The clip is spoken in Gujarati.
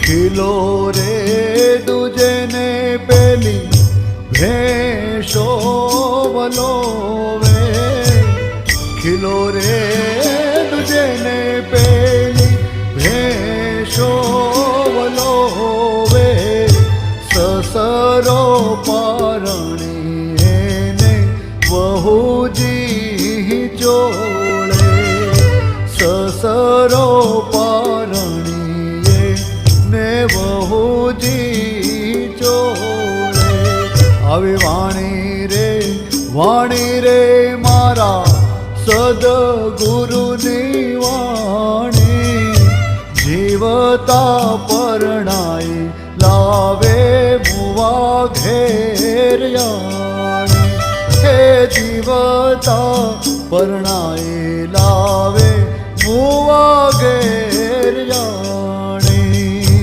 ખીલો રે દુજે ને પેલી ભેંસો વલોવે, ખીલો રે દુજે ને પેલી ભેંસો વલોવે, સસરો પારણી એને વહુજી ચોળે, સસરો પારણી ને વહુજી ચોળે. આવી વાણી રે મારા સદગુરુની વાણી, જીવતા પરણાઈ લાવે મુવા ઘેર યાણી, હે જીવતા પરણાઈ લાવે મુવા ઘેર